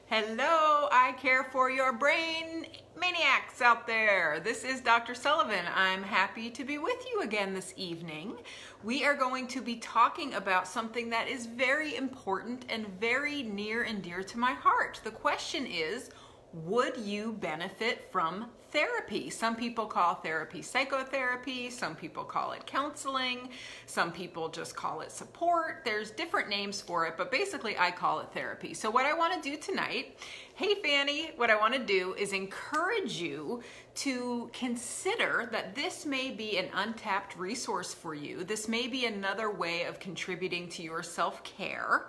Hello, I care for your brain maniacs out there. This is Dr. Sullivan. I'm happy to be with you again this evening. We are going to be talking about something that is very important and very near and dear to my heart. The question is, would you benefit from therapy? Some people call therapy psychotherapy, some people call it counseling, some people just call it support. There's different names for it, but basically I call it therapy. So what I want to do tonight, hey Fanny, what I want to do is encourage you to consider that this may be an untapped resource for you. This may be another way of contributing to your self-care.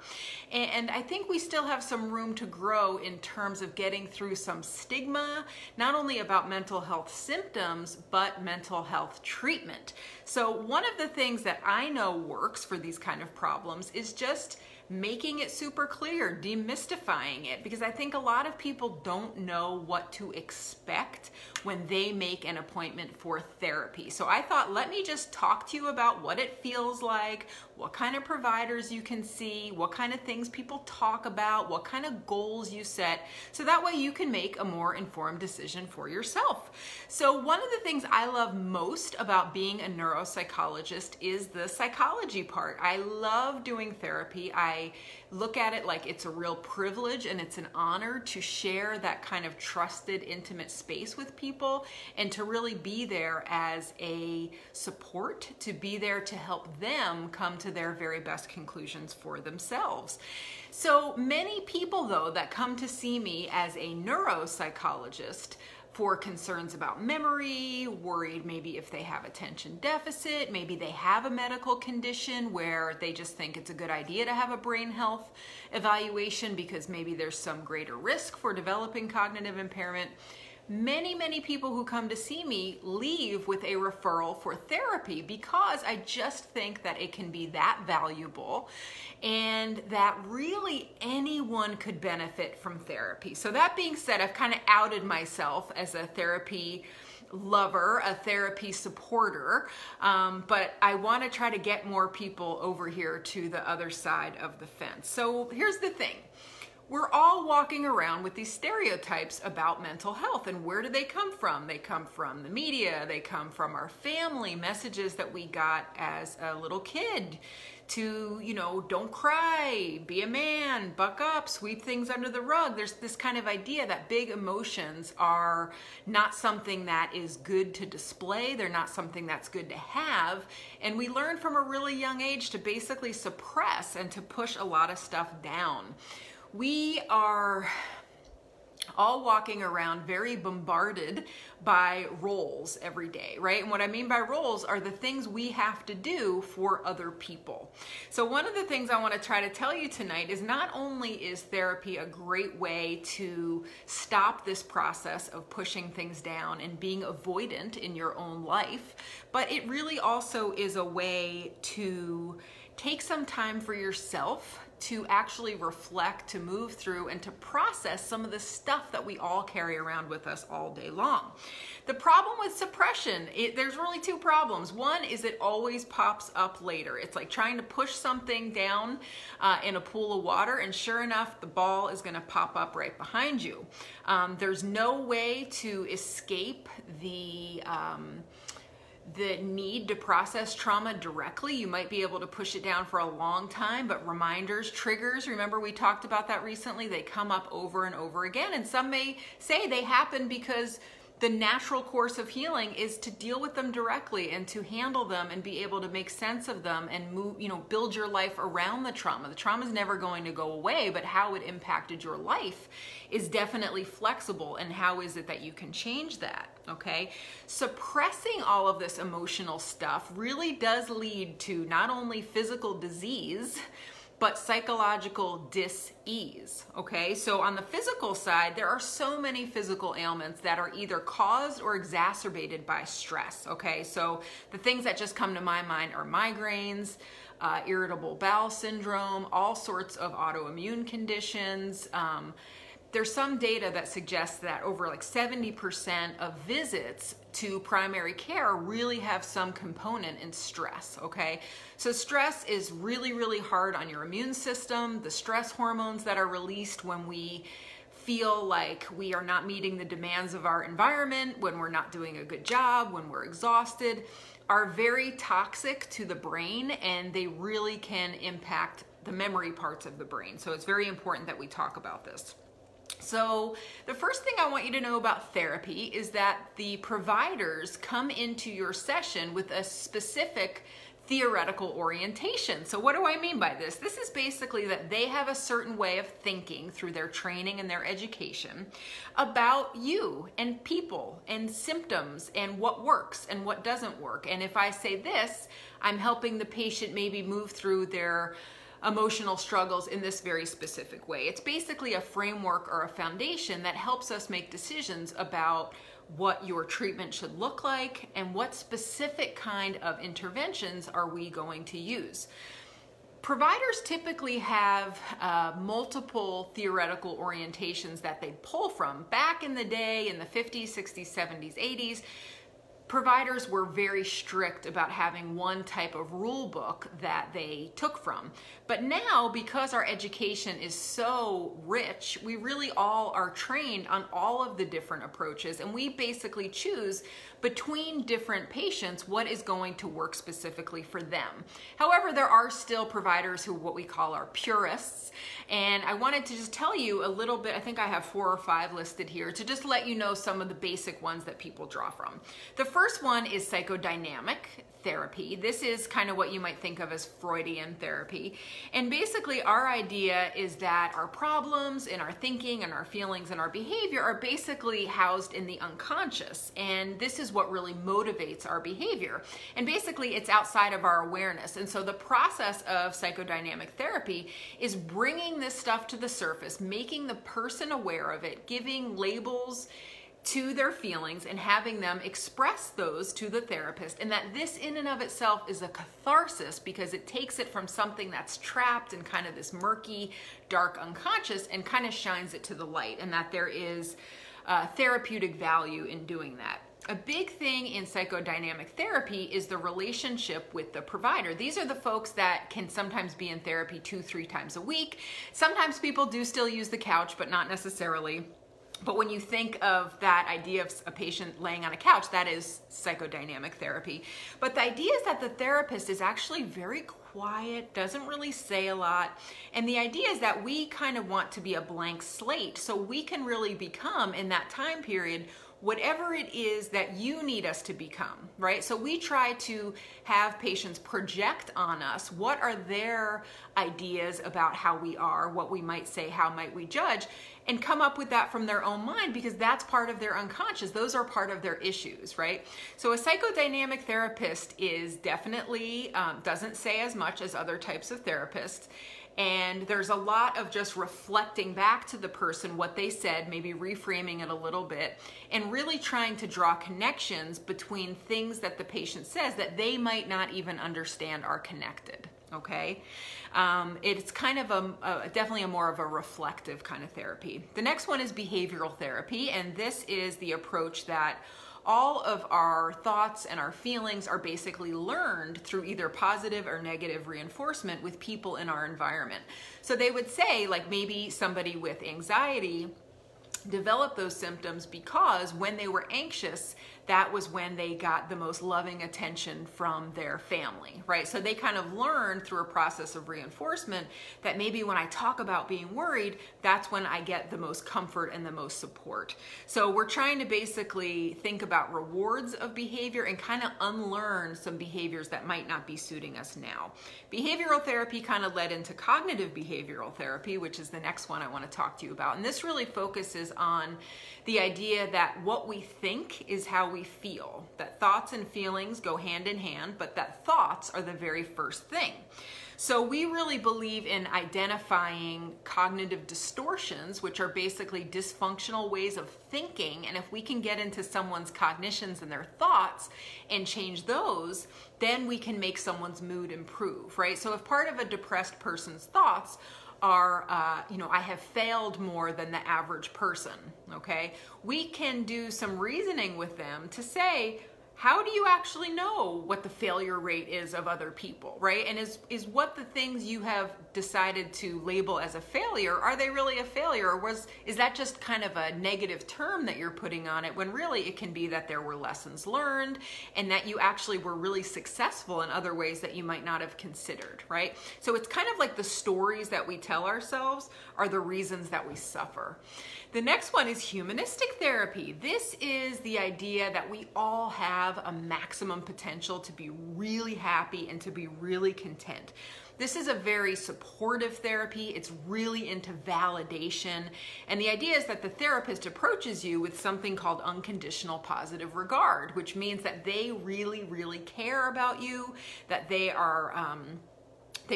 And I think we still have some room to grow in terms of getting through some stigma, not only about mental health symptoms, but mental health treatment. So one of the things that I know works for these kind of problems is just making it super clear, demystifying it, because I think a lot of people don't know what to expect when they make an appointment for therapy. So I thought, let me just talk to you about what it feels like, what kind of providers you can see, what kind of things people talk about, what kind of goals you set, so that way you can make a more informed decision for yourself. So one of the things I love most about being a neuropsychologist is the psychology part. I love doing therapy. I look at it like it's a real privilege and it's an honor to share that kind of trusted, intimate space with people and to really be there as a support, to be there to help them come to their very best conclusions for themselves. So many people, though, that come to see me as a neuropsychologist for concerns about memory, worried maybe if they have attention deficit, maybe they have a medical condition where they just think it's a good idea to have a brain health evaluation because maybe there's some greater risk for developing cognitive impairment. Many people who come to see me leave with a referral for therapy because I just think that it can be that valuable and that really anyone could benefit from therapy. So that being said, I've kind of outed myself as a therapy lover, a therapy supporter, but I want to try to get more people over here to the other side of the fence. So here's the thing. We're all walking around with these stereotypes about mental health, and where do they come from? They come from the media, they come from our family, messages that we got as a little kid to, you know, don't cry, be a man, buck up, sweep things under the rug. There's this kind of idea that big emotions are not something that is good to display, they're not something that's good to have, and we learn from a really young age to basically suppress and to push a lot of stuff down. We are all walking around very bombarded by roles every day, right? And what I mean by roles are the things we have to do for other people. So one of the things I want to try to tell you tonight is not only is therapy a great way to stop this process of pushing things down and being avoidant in your own life, but it really also is a way to take some time for yourself to actually reflect, to move through, and to process some of the stuff that we all carry around with us all day long. The problem with suppression, there's really two problems. One is it always pops up later. It's like trying to push something down in a pool of water, and sure enough, the ball is gonna pop up right behind you. There's no way to escape the need to process trauma directly. You might be able to push it down for a long time, but reminders, triggers, remember we talked about that recently, they come up over and over again. And some may say they happen because the natural course of healing is to deal with them directly and to handle them and be able to make sense of them and move, you know, build your life around the trauma. The trauma is never going to go away, but how it impacted your life is definitely flexible. And how is it that you can change that? Okay. Suppressing all of this emotional stuff really does lead to not only physical disease, but psychological dis-ease, okay? So on the physical side, there are so many physical ailments that are either caused or exacerbated by stress, okay? So the things that just come to my mind are migraines, irritable bowel syndrome, all sorts of autoimmune conditions. There's some data that suggests that over like 70% of visits to primary care really have some component in stress, okay? So stress is really, really hard on your immune system. The stress hormones that are released when we feel like we are not meeting the demands of our environment, when we're not doing a good job, when we're exhausted, are very toxic to the brain, and they really can impact the memory parts of the brain. So it's very important that we talk about this. So the first thing I want you to know about therapy is that the providers come into your session with a specific theoretical orientation. So what do I mean by this? This is basically that they have a certain way of thinking through their training and their education about you and people and symptoms and what works and what doesn't work. And if I say this, I'm helping the patient maybe move through their emotional struggles in this very specific way. It's basically a framework or a foundation that helps us make decisions about what your treatment should look like and what specific kind of interventions are we going to use. Providers typically have multiple theoretical orientations that they pull from. Back in the day, in the 50s, 60s, 70s, 80s, providers were very strict about having one type of rule book that they took from. But now, because our education is so rich, we really all are trained on all of the different approaches, and we basically choose between different patients what is going to work specifically for them. However, there are still providers who what we call are purists, and I wanted to just tell you a little bit, I think I have 4 or 5 listed here, to just let you know some of the basic ones that people draw from. The first one is psychodynamic therapy. This is kind of what you might think of as Freudian therapy. And basically our idea is that our problems and our thinking and our feelings and our behavior are basically housed in the unconscious. And this is what really motivates our behavior. And basically it's outside of our awareness. And so the process of psychodynamic therapy is bringing this stuff to the surface, making the person aware of it, giving labels to their feelings and having them express those to the therapist, and that this in and of itself is a catharsis because it takes it from something that's trapped in kind of this murky, dark unconscious and kind of shines it to the light, and that there is therapeutic value in doing that. A big thing in psychodynamic therapy is the relationship with the provider. These are the folks that can sometimes be in therapy 2-3 times a week. Sometimes people do still use the couch, but not necessarily. But when you think of that idea of a patient laying on a couch, that is psychodynamic therapy. But the idea is that the therapist is actually very quiet, doesn't really say a lot. And the idea is that we kind of want to be a blank slate, so we can really become, in that time period, whatever it is that you need us to become, right? So we try to have patients project on us what are their ideas about how we are, what we might say, how might we judge, and come up with that from their own mind, because that's part of their unconscious. Those are part of their issues, right? So a psychodynamic therapist is definitely, doesn't say as much as other types of therapists. And there's a lot of just reflecting back to the person what they said, maybe reframing it a little bit, and really trying to draw connections between things that the patient says that they might not even understand are connected, okay? It's kind of definitely more of a reflective kind of therapy. The next one is behavioral therapy, and this is the approach that all of our thoughts and our feelings are basically learned through either positive or negative reinforcement with people in our environment. So they would say, like, maybe somebody with anxiety developed those symptoms because when they were anxious, that was when they got the most loving attention from their family, right? So they kind of learned through a process of reinforcement that maybe when I talk about being worried, that's when I get the most comfort and the most support. So we're trying to basically think about rewards of behavior and kind of unlearn some behaviors that might not be suiting us now. Behavioral therapy kind of led into cognitive behavioral therapy, which is the next one I want to talk to you about. And this really focuses on the idea that what we think is how we feel, that thoughts and feelings go hand in hand, but that thoughts are the very first thing. So we really believe in identifying cognitive distortions, which are basically dysfunctional ways of thinking. And if we can get into someone's cognitions and their thoughts and change those, then we can make someone's mood improve, right? So if part of a depressed person's thoughts are, I have failed more than the average person, okay? We can do some reasoning with them to say, how do you actually know what the failure rate is of other people, right? And is what the things you have decided to label as a failure, are they really a failure? Or is that just kind of a negative term that you're putting on it, when really it can be that there were lessons learned and that you actually were really successful in other ways that you might not have considered, right? So it's kind of like the stories that we tell ourselves are the reasons that we suffer. The next one is humanistic therapy. This is the idea that we all have a maximum potential to be really happy and to be really content. This is a very supportive therapy. It's really into validation. And the idea is that the therapist approaches you with something called unconditional positive regard, which means that they really, really care about you, that they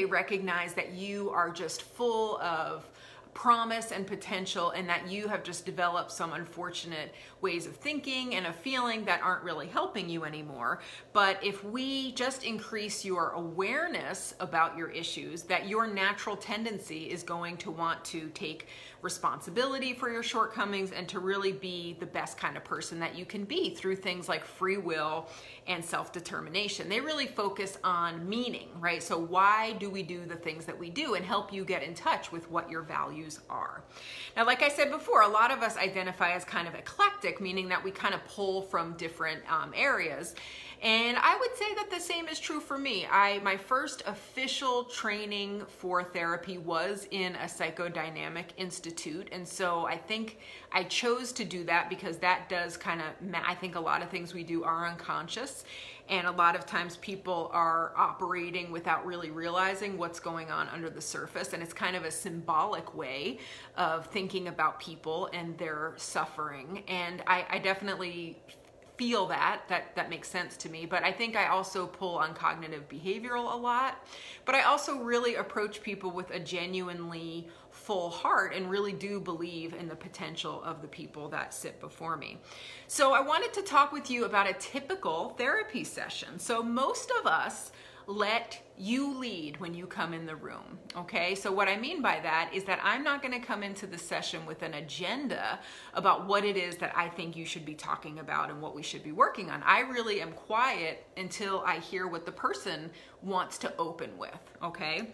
recognize that you are just full of promise and potential, and that you have just developed some unfortunate ways of thinking and of feeling that aren't really helping you anymore. But if we just increase your awareness about your issues, that your natural tendency is going to want to take responsibility for your shortcomings and to really be the best kind of person that you can be through things like free will and self-determination. They really focus on meaning, right? So why do we do the things that we do, and help you get in touch with what your values are. Now, like I said before, a lot of us identify as kind of eclectic, meaning that we kind of pull from different areas. And I would say that the same is true for me. My first official training for therapy was in a psychodynamic institute. And so I think I chose to do that because that does kind of, I think a lot of things we do are unconscious. And a lot of times people are operating without really realizing what's going on under the surface. And it's kind of a symbolic way of thinking about people and their suffering. And I definitely feel that makes sense to me. But I think I also pull on cognitive behavioral a lot. But I also really approach people with a genuinely full heart and really do believe in the potential of the people that sit before me. So I wanted to talk with you about a typical therapy session. So most of us let you lead when you come in the room, okay? So what I mean by that is that I'm not gonna come into the session with an agenda about what it is that I think you should be talking about and what we should be working on. I really am quiet until I hear what the person wants to open with, okay?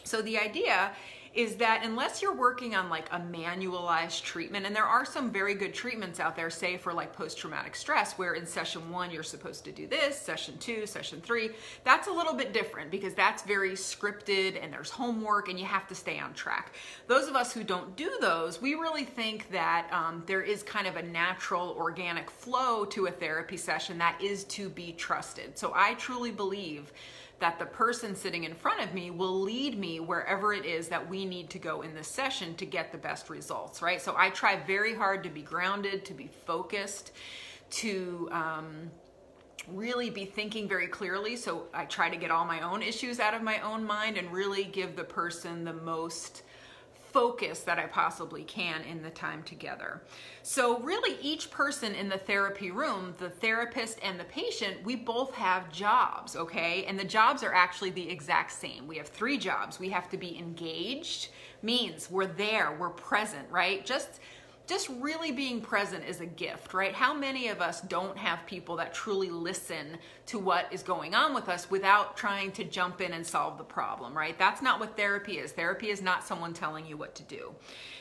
So the idea is that unless you're working on like a manualized treatment, and there are some very good treatments out there, say for like post-traumatic stress, where in session 1 you're supposed to do this, session 2, session 3, that's a little bit different because that's very scripted and there's homework and you have to stay on track. Those of us who don't do those, we really think that there is kind of a natural organic flow to a therapy session that is to be trusted. So I truly believe that the person sitting in front of me will lead me wherever it is that we need to go in this session to get the best results, right? So I try very hard to be grounded, to be focused, to really be thinking very clearly. So I try to get all my own issues out of my own mind and really give the person the most focus that I possibly can in the time together. So really each person in the therapy room, the therapist and the patient, we both have jobs, okay? And the jobs are actually the exact same. We have 3 jobs. We have to be engaged, means we're there, we're present, right? Just really being present is a gift, right? How many of us don't have people that truly listen to what is going on with us without trying to jump in and solve the problem, right? That's not what therapy is. Therapy is not someone telling you what to do.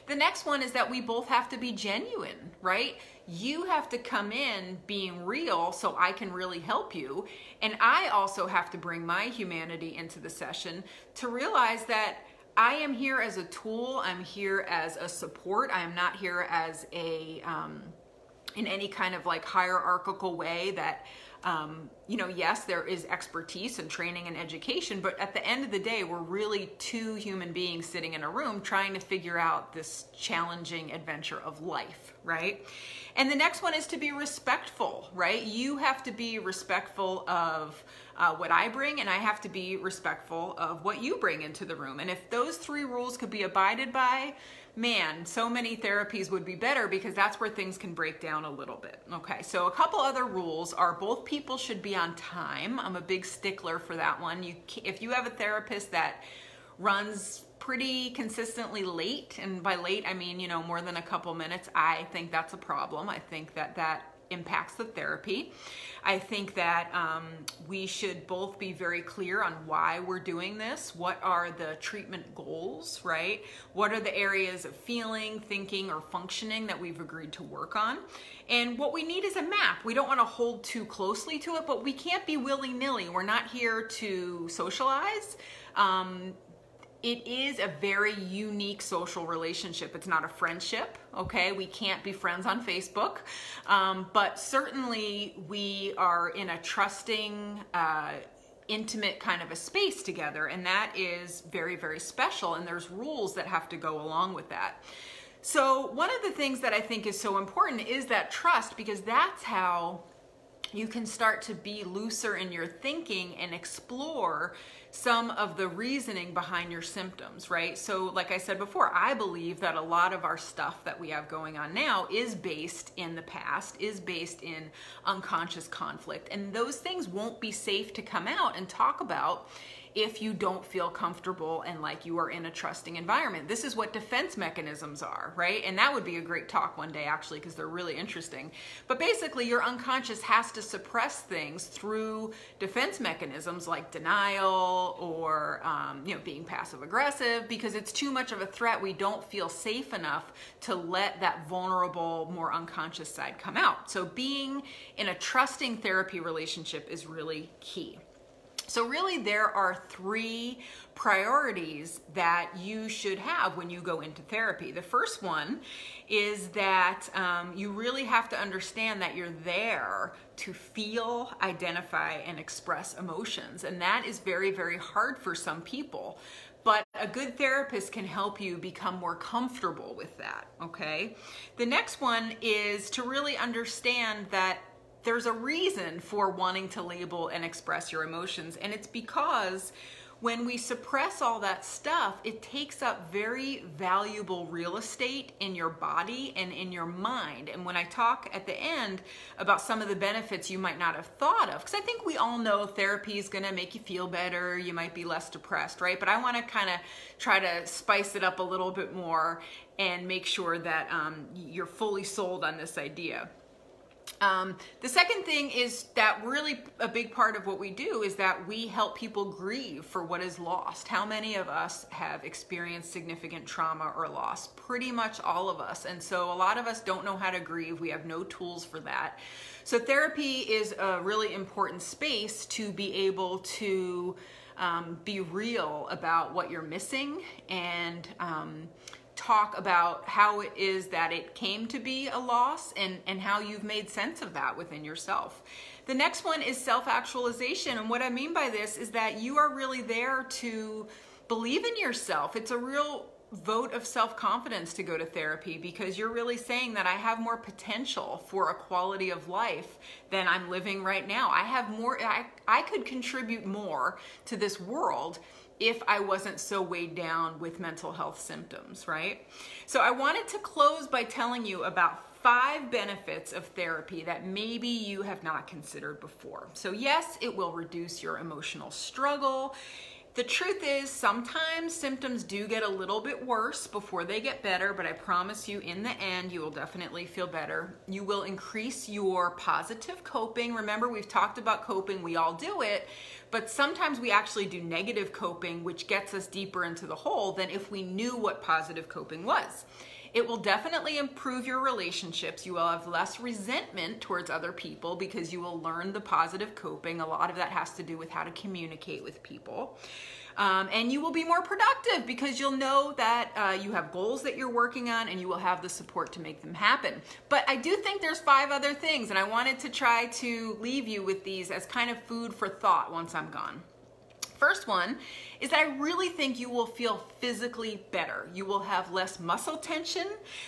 The next one is that we both have to be genuine, right? You have to come in being real so I can really help you. And I also have to bring my humanity into the session to realize that I am here as a tool. I'm here as a support. I am not here as a, in any kind of like hierarchical way that, you know, yes, there is expertise and training and education, but at the end of the day, we're really 2 human beings sitting in a room trying to figure out this challenging adventure of life, right? And the next one is to be respectful, right? You have to be respectful of what I bring, and I have to be respectful of what you bring into the room. And if those 3 rules could be abided by, man, so many therapies would be better, because that's where things can break down a little bit. Okay, so a couple other rules are both people should be on time. I'm a big stickler for that one. If you have a therapist that runs pretty consistently late, and by late I mean, you know, more than a couple minutes, I think that's a problem. I think that impacts the therapy. I think that we should both be very clear on why we're doing this. What are the treatment goals, right? What are the areas of feeling, thinking, or functioning that we've agreed to work on? And what we need is a map. We don't want to hold too closely to it, but we can't be willy-nilly. We're not here to socialize. It is a very unique social relationship. It's not a friendship, okay? We can't be friends on Facebook, but certainly we are in a trusting, intimate kind of a space together, and that is very, very special, and there's rules that have to go along with that. So one of the things that I think is so important is that trust, because that's how you can start to be looser in your thinking and explore some of the reasoning behind your symptoms, right? So like I said before, I believe that a lot of our stuff that we have going on now is based in the past, is based in unconscious conflict, and those things won't be safe to come out and talk about if you don't feel comfortable and like you are in a trusting environment. This is what defense mechanisms are, right? And that would be a great talk one day, actually, because they're really interesting. But basically, your unconscious has to suppress things through defense mechanisms like denial or being passive aggressive, because it's too much of a threat. We don't feel safe enough to let that vulnerable, more unconscious side come out. So being in a trusting therapy relationship is really key. So really, there are 3 priorities that you should have when you go into therapy. The first one is that you really have to understand that you're there to feel, identify, and express emotions. And that is very, very hard for some people. But a good therapist can help you become more comfortable with that, okay? The next one is to really understand that there's a reason for wanting to label and express your emotions, and it's because when we suppress all that stuff, it takes up very valuable real estate in your body and in your mind. And when I talk at the end about some of the benefits you might not have thought of, because I think we all know therapy is going to make you feel better, you might be less depressed, right? But I want to kind of try to spice it up a little bit more and make sure that you're fully sold on this idea. The second thing is that really a big part of what we do is that we help people grieve for what is lost. How many of us have experienced significant trauma or loss? Pretty much all of us. And so a lot of us don't know how to grieve. We have no tools for that. So therapy is a really important space to be able to be real about what you're missing and talk about how it is that it came to be a loss and how you've made sense of that within yourself. The next one is self-actualization. And what I mean by this is that you are really there to believe in yourself. It's a real vote of self-confidence to go to therapy, because you're really saying that I have more potential for a quality of life than I'm living right now. I have more, I could contribute more to this world if I wasn't so weighed down with mental health symptoms, right? So I wanted to close by telling you about 5 benefits of therapy that maybe you have not considered before. So yes, it will reduce your emotional struggle. The truth is, sometimes symptoms do get a little bit worse before they get better, but I promise you, in the end, you will definitely feel better. You will increase your positive coping. Remember, we've talked about coping, we all do it, but sometimes we actually do negative coping, which gets us deeper into the hole than if we knew what positive coping was. It will definitely improve your relationships. You will have less resentment towards other people because you will learn the positive coping. A lot of that has to do with how to communicate with people. And you will be more productive because you'll know that you have goals that you're working on and you will have the support to make them happen. But I do think there's 5 other things, and I wanted to try to leave you with these as kind of food for thought once I'm gone. First one is that I really think you will feel physically better. You will have less muscle tension.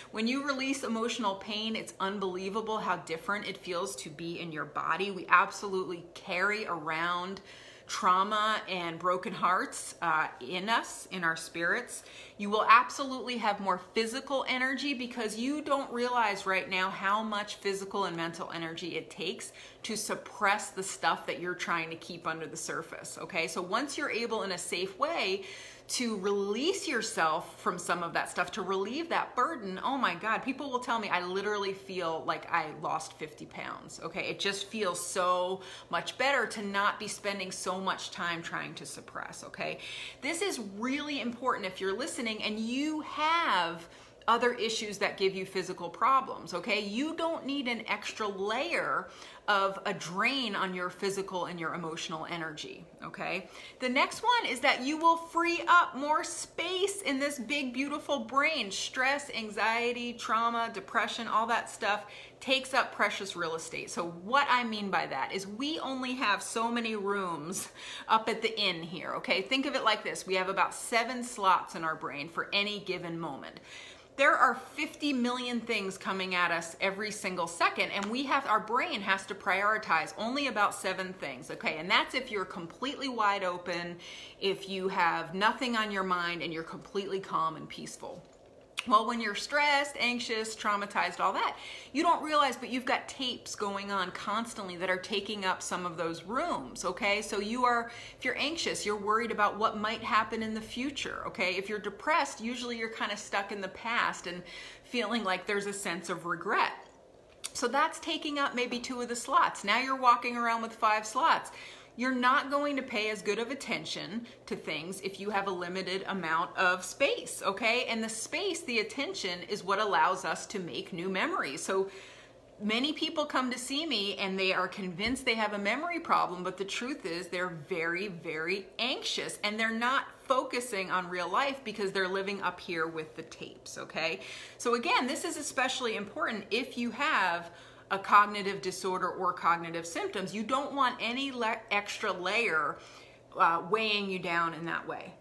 When you release emotional pain, it's unbelievable how different it feels to be in your body. We absolutely carry around trauma and broken hearts in us, in our spirits. You will absolutely have more physical energy because you don't realize right now how much physical and mental energy it takes to suppress the stuff that you're trying to keep under the surface, okay? So once you're able in a safe way to release yourself from some of that stuff, to relieve that burden, oh my God, people will tell me I literally feel like I lost 50 pounds, okay? It just feels so much better to not be spending so much time trying to suppress, okay? This is really important if you're listening and you have other issues that give you physical problems, okay? You don't need an extra layer of a drain on your physical and your emotional energy, okay? The next one is that you will free up more space in this big, beautiful brain. Stress, anxiety, trauma, depression, all that stuff takes up precious real estate. So what I mean by that is we only have so many rooms up at the inn here, okay? Think of it like this. We have about 7 slots in our brain for any given moment. There are 50 million things coming at us every single second, and our brain has to prioritize only about 7 things, okay? And that's if you're completely wide open, if you have nothing on your mind and you're completely calm and peaceful. Well, when you're stressed, anxious, traumatized, all that, you don't realize, but you've got tapes going on constantly that are taking up some of those rooms, okay? So if you're anxious, you're worried about what might happen in the future, okay? If you're depressed, usually you're kind of stuck in the past and feeling like there's a sense of regret. So that's taking up maybe 2 of the slots. Now you're walking around with 5 slots. You're not going to pay as good of attention to things if you have a limited amount of space, okay? And the space, the attention, is what allows us to make new memories. So many people come to see me and they are convinced they have a memory problem, but the truth is they're very, very anxious and they're not focusing on real life because they're living up here with the tapes, okay? So again, this is especially important if you have a cognitive disorder or cognitive symptoms. You don't want any extra layer weighing you down in that way.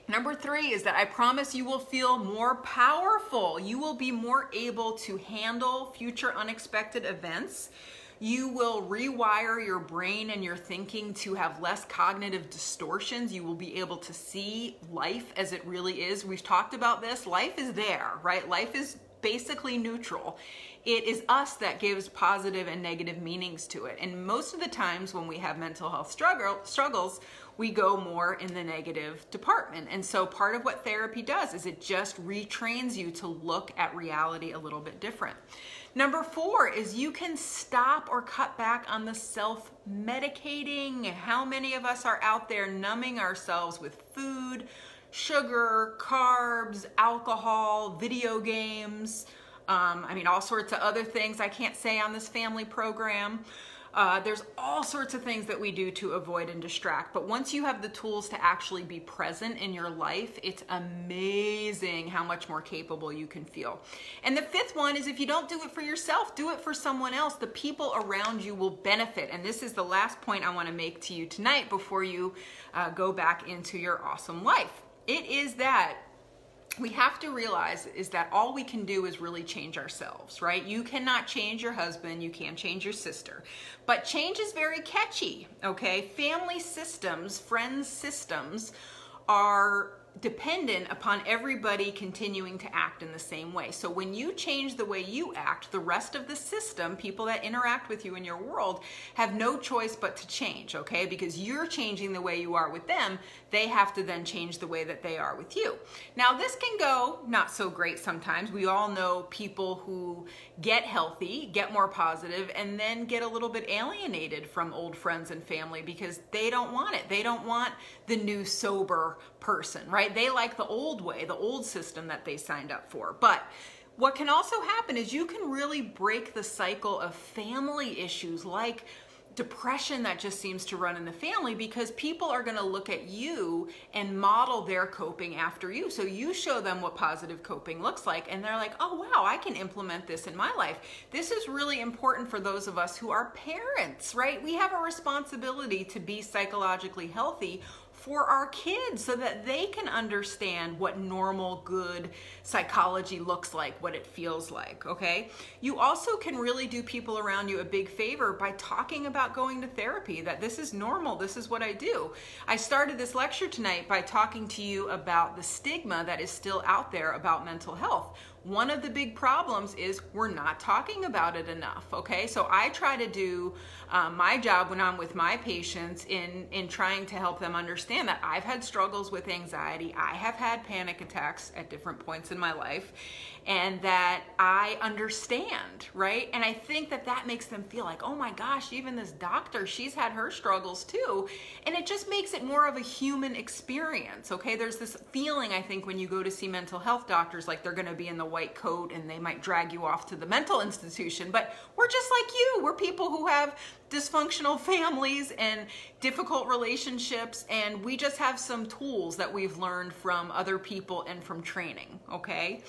Number 3 is that I promise you will feel more powerful. You will be more able to handle future unexpected events. You will rewire your brain and your thinking to have less cognitive distortions. You will be able to see life as it really is. We've talked about this. Life is there, right? Life is basically neutral. It is us that gives positive and negative meanings to it. And most of the times when we have mental health struggles, we go more in the negative department. And so part of what therapy does is it just retrains you to look at reality a little bit different. Number 4 is you can stop or cut back on the self-medicating. How many of us are out there numbing ourselves with food, sugar, carbs, alcohol, video games, all sorts of other things I can't say on this family program. There's all sorts of things that we do to avoid and distract, but once you have the tools to actually be present in your life, it's amazing how much more capable you can feel. And the 5th one is if you don't do it for yourself, do it for someone else. The people around you will benefit. And this is the last point I want to make to you tonight before you go back into your awesome life. It is that we have to realize is that all we can do is really change ourselves, right? You cannot change your husband, you can't change your sister, but change is very catchy, okay? Family systems, friends systems are dependent upon everybody continuing to act in the same way. So when you change the way you act, the rest of the system, people that interact with you in your world, have no choice but to change, okay? Because you're changing the way you are with them, they have to then change the way that they are with you. Now this can go not so great sometimes. We all know people who get healthy, get more positive, and then get a little bit alienated from old friends and family because they don't want it. They don't want the new sober person, right? They like the old way, the old system that they signed up for. But what can also happen is you can really break the cycle of family issues like depression that just seems to run in the family because people are going to look at you and model their coping after you. So you show them what positive coping looks like and they're like, oh wow, I can implement this in my life. This is really important for those of us who are parents, right? We have a responsibility to be psychologically healthy for our kids so that they can understand what normal, good psychology looks like, what it feels like, okay? You also can really do people around you a big favor by talking about going to therapy, that this is normal, this is what I do. I started this lecture tonight by talking to you about the stigma that is still out there about mental health. one of the big problems is we're not talking about it enough, okay? So I try to do my job when I'm with my patients in trying to help them understand that I've had struggles with anxiety, I have had panic attacks at different points in my life, and that I understand, right? And I think that that makes them feel like, oh my gosh, even this doctor, she's had her struggles too. And it just makes it more of a human experience, okay? There's this feeling, I think, when you go to see mental health doctors, like they're gonna be in the white coat and they might drag you off to the mental institution, but we're just like you. We're people who have dysfunctional families and difficult relationships, and we just have some tools that we've learned from other people and from training, okay?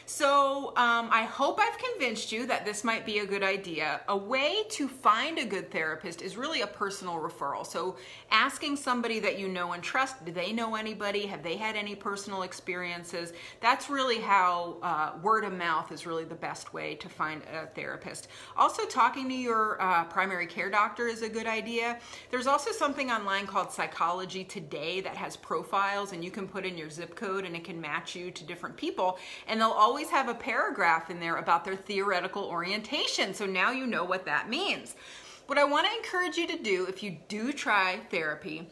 So I hope I've convinced you that this might be a good idea. A way to find a good therapist is really a personal referral. So asking somebody that you know and trust, do they know anybody? Have they had any personal experiences? That's really how word of mouth is really the best way to find a therapist. Also, talking to your primary care doctor is a good idea. There's also something online called Psychology Today that has profiles, and you can put in your zip code and it can match you to different people, and they'll always have a paragraph in there about their theoretical orientation, so now you know what that means. What I want to encourage you to do if you do try therapy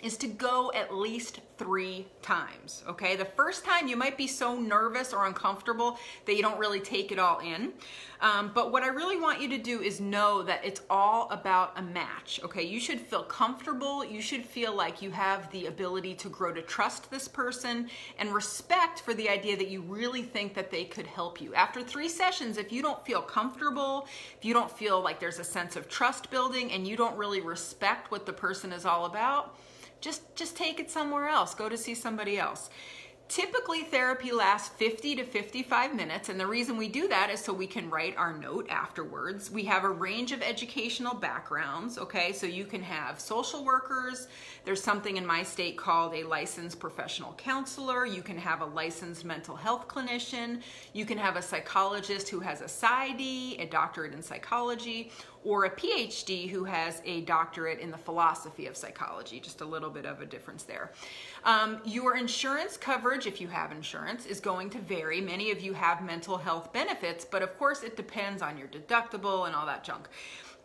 is to go at least 3 times, okay? The first time you might be so nervous or uncomfortable that you don't really take it all in. But what I really want you to do is know that it's all about a match, okay? You should feel comfortable. You should feel like you have the ability to grow to trust this person and respect for the idea that you really think that they could help you. After 3 sessions, if you don't feel comfortable, if you don't feel like there's a sense of trust building and you don't really respect what the person is all about, just take it somewhere else. Go to see somebody else. Typically, therapy lasts 50 to 55 minutes, and the reason we do that is so we can write our note afterwards. We have a range of educational backgrounds, okay? So you can have social workers. There's something in my state called a licensed professional counselor. You can have a licensed mental health clinician. You can have a psychologist who has a PsyD, a doctorate in psychology, or a PhD who has a doctorate in the philosophy of psychology. Just a little bit of a difference there. Your insurance coverage, if you have insurance, is going to vary. Many of you have mental health benefits, but of course it depends on your deductible and all that junk.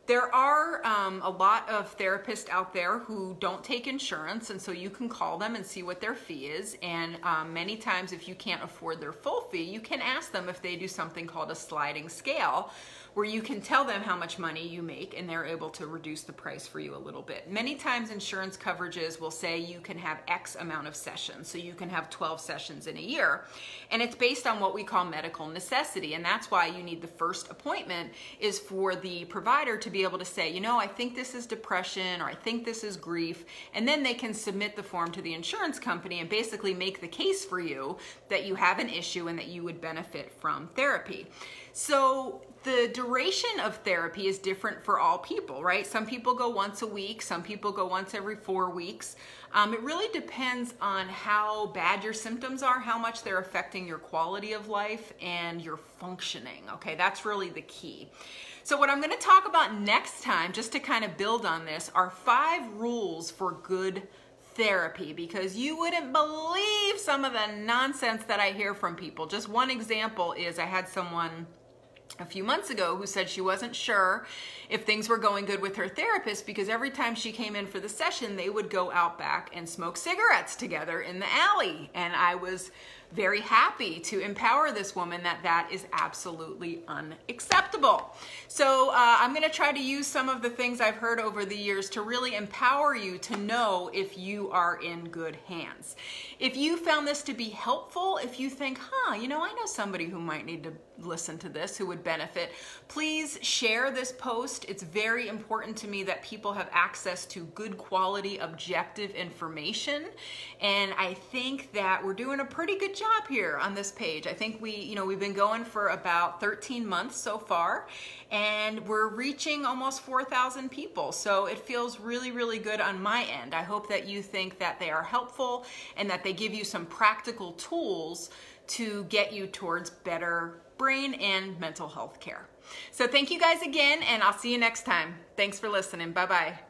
There are a lot of therapists out there who don't take insurance, and so you can call them and see what their fee is. And many times, if you can't afford their full fee, you can ask them if they do something called a sliding scale, where you can tell them how much money you make and they're able to reduce the price for you a little bit. Many times insurance coverages will say you can have X amount of sessions, so you can have 12 sessions in a year. And it's based on what we call medical necessity, and that's why you need the first appointment is for the provider to be able to say, you know, I think this is depression, or I think this is grief, and then they can submit the form to the insurance company and basically make the case for you that you have an issue and that you would benefit from therapy. So the duration of therapy is different for all people, right? Some people go once a week, some people go once every 4 weeks. It really depends on how bad your symptoms are, how much they're affecting your quality of life and your functioning, okay? That's really the key. So what I'm gonna talk about next time, just to kind of build on this, are 5 rules for good therapy, because you wouldn't believe some of the nonsense that I hear from people. Just one example is I had someone a few months ago who said she wasn't sure if things were going good with her therapist because every time she came in for the session, they would go out back and smoke cigarettes together in the alley. And I was very happy to empower this woman that that is absolutely unacceptable. So I'm going to try to use some of the things I've heard over the years to really empower you to know if you are in good hands. If you found this to be helpful, if you think, you know, I know somebody who might need to listen to this, who would benefit, please share this post. It's very important to me that people have access to good quality, objective information. And I think that we're doing a pretty good job here on this page. I think we've been going for about 13 months so far, and we're reaching almost 4,000 people. So it feels really, really good on my end. I hope that you think that they are helpful and that they give you some practical tools to get you towards better brain and mental health care. So thank you guys again, and I'll see you next time. Thanks for listening. Bye-bye.